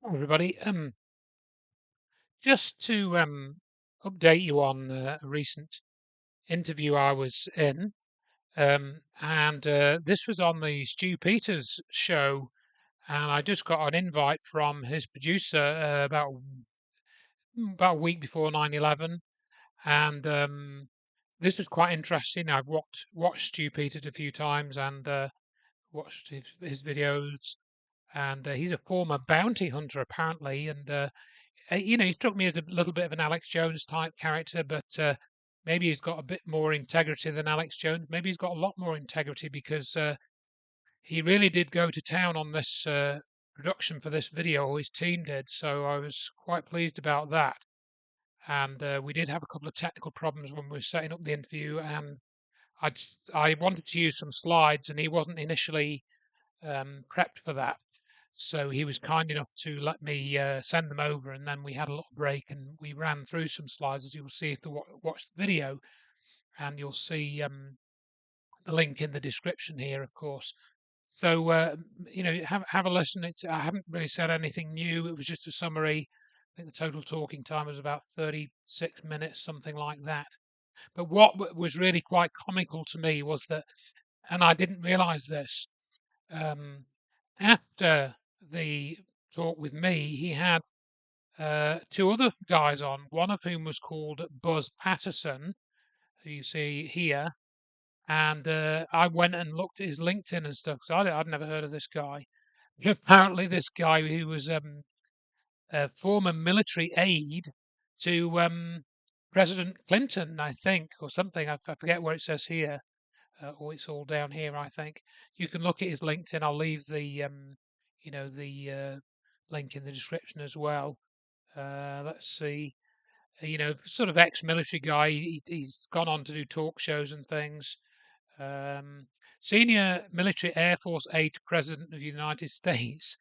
Hi, everybody. Just to update you on a recent interview I was in, and this was on the Stu Peters show, and I just got an invite from his producer about a week before 9/11, and this was quite interesting. I've watched Stu Peters a few times and watched his videos, and he's a former bounty hunter apparently, and he struck me as a little bit of an Alex Jones type character, but maybe he's got a bit more integrity than Alex Jones. Maybe he's got a lot more integrity because he really did go to town on this production for this video, or his team did. So I was quite pleased about that. And we did have a couple of technical problems when we were setting up the interview, and I wanted to use some slides, and he wasn't initially prepped for that. So he was kind enough to let me send them over, and then we had a little break and we ran through some slides, as you'll see if you watch the video, and you'll see the link in the description here, of course. So have a listen. I haven't really said anything new. It was just a summary. I think the total talking time was about 36 minutes, something like that. But what was really quite comical to me was that, and I didn't realise this, um, after the talk with me, he had two other guys on, one of whom was called Buzz Patterson, who you see here. And I went and looked at his LinkedIn and stuff because I'd never heard of this guy. Apparently, this guy who was a former military aide to President Clinton, I think, or something. I forget where it says here, or it's all down here, I think. You can look at his LinkedIn. I'll leave the link in the description as well. Let's see. Sort of ex-military guy. He's gone on to do talk shows and things. Um, Senior military Air Force aide to President of the United States.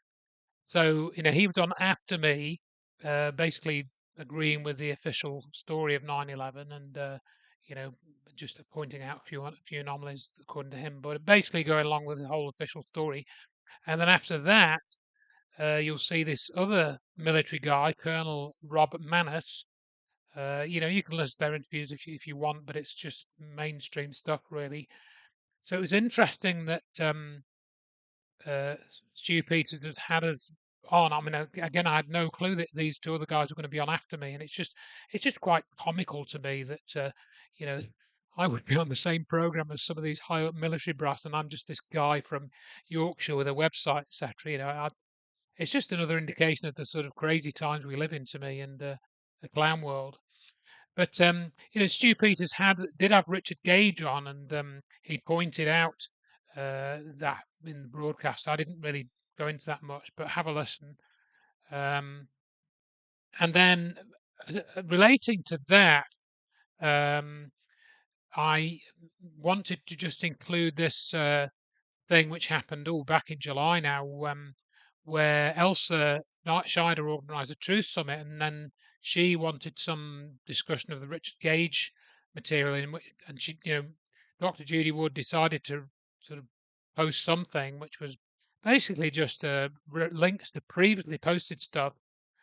So, he was on after me, basically agreeing with the official story of 9/11 and, you know, just pointing out a few anomalies according to him, but basically going along with the whole official story. And then after that, you'll see this other military guy, Colonel Robert Manus. You can listen to their interviews if you want, but it's just mainstream stuff, really. So it was interesting that uh, Stu Peters had us on. I mean, again, I had no clue that these two other guys were going to be on after me, and it's just quite comical to me that you know I would be on the same program as some of these high up military brass, and I'm just this guy from Yorkshire with a website, etc. It's just another indication of the sort of crazy times we live in to me, and the clown world. But Stu Peters did have Richard Gage on, and he pointed out that in the broadcast. I didn't really go into that much, but have a listen. Um, and then relating to that, um, I wanted to just include this thing which happened all back in July now, where Elsa Scheider organised a truth summit, and then she wanted some discussion of the Richard Gage material, and she, Dr. Judy Wood decided to sort of post something which was basically just links to previously posted stuff,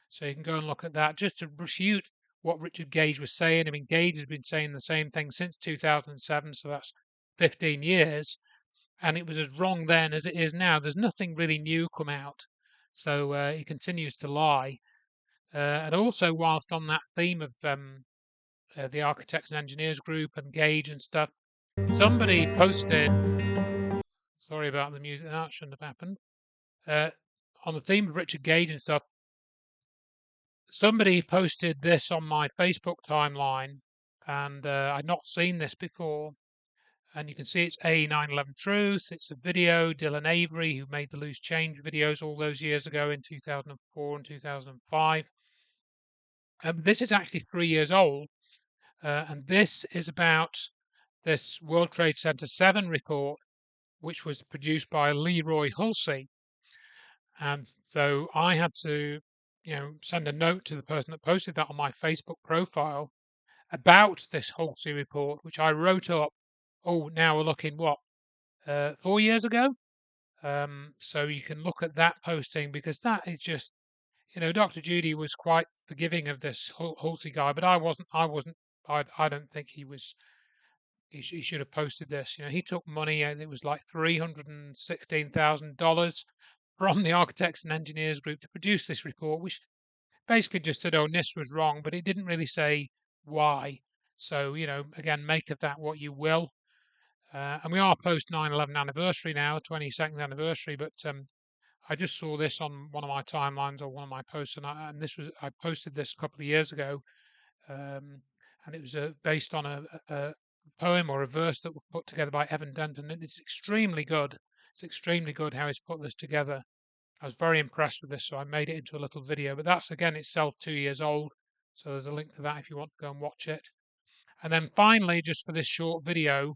so you can go and look at that just to refute what Richard Gage was saying. I mean, Gage has been saying the same thing since 2007, so that's 15 years, and it was as wrong then as it is now. There's nothing really new come out, so he continues to lie. And also, whilst on that theme of the architects and engineers group and Gage and stuff, somebody posted. Sorry about the music. That shouldn't have happened. Uh, on the theme of Richard Gage and stuff, somebody posted this on my Facebook timeline, and I'd not seen this before. And you can see it's a 9/11 Truth. It's a video. Dylan Avery, who made the Loose Change videos all those years ago in 2004 and 2005. This is actually 3 years old, and this is about this World Trade Center 7 report, which was produced by Leroy Hulsey. And so I had to, send a note to the person that posted that on my Facebook profile about this Hulsey report, which I wrote up. Oh, now we're looking what, 4 years ago? So you can look at that posting because that is just, Dr. Judy was quite forgiving of this Halsey guy, but I wasn't. I don't think he was. He should have posted this. He took money, and it was like $316,000 from the architects and engineers group to produce this report, which basically just said, "Oh, NIST was wrong," but it didn't really say why. So, again, make of that what you will. And we are post 9/11 anniversary now, 22nd anniversary, but I just saw this on one of my timelines or one of my posts, and I posted this a couple of years ago, um, and it was based on a poem or a verse that was put together by Evan Denton, and it's extremely good. It's extremely good how he's put this together. I was very impressed with this, so I made it into a little video. But that's again itself 2 years old, so there's a link to that if you want to go and watch it. And then finally, just for this short video,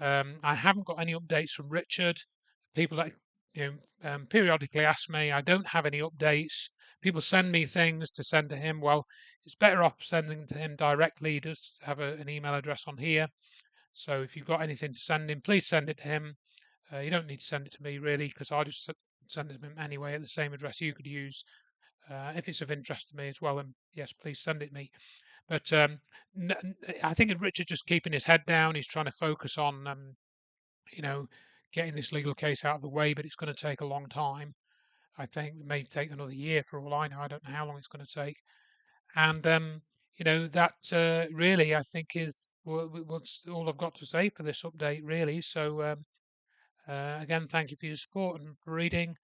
I haven't got any updates from Richard. People that periodically ask me, I don't have any updates. People send me things to send to him. Well, it's better off sending to him directly. He does have an email address on here. So if you've got anything to send him, please send it to him. You don't need to send it to me really, because I just send it to him anyway at the same address you could use. If it's of interest to me as well, then yes, please send it me. But I think Richard just keeping his head down. He's trying to focus on, you know, getting this legal case out of the way, but it's going to take a long time. I think it may take another year for all I know. I don't know how long it's going to take. And that really I think is what's all I've got to say for this update, really. So again, thank you for your support and for reading,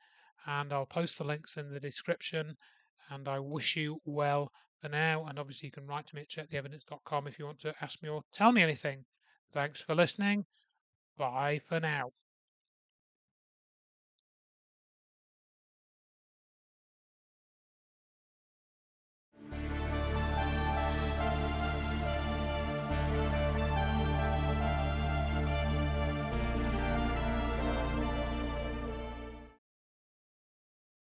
and I'll post the links in the description. And I wish you well for now. And obviously, you can write to me at checktheevidence.com if you want to ask me or tell me anything. Thanks for listening. Bye for now.